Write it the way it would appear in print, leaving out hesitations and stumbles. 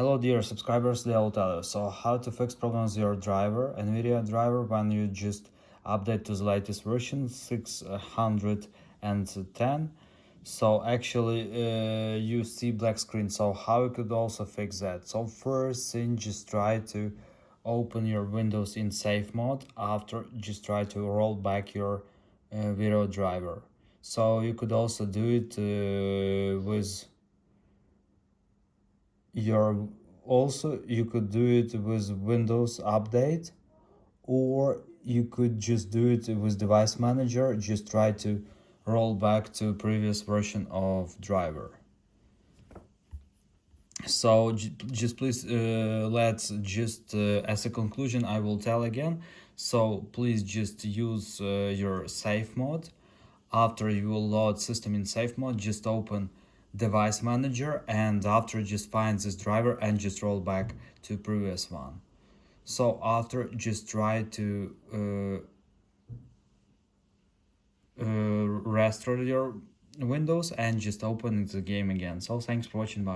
Hello dear subscribers, I'll tell you. So how to fix problems with your driver, NVIDIA driver, when you just update to the latest version 610. So actually you see black screen. So how you could also fix that? So first thing, just try to open your Windows in safe mode. After, just try to roll back your video driver. So you could also do it with your you could do it with Windows Update, or you could just do it with Device Manager. Just try to roll back to previous version of driver. So just please let's just as a conclusion I will tell again. So please just use your safe mode. After you will load system in safe mode, just open Device Manager, and after just find this driver and just roll back to previous one. So after, just try to restore your Windows and just open the game again. So thanks for watching. Bye.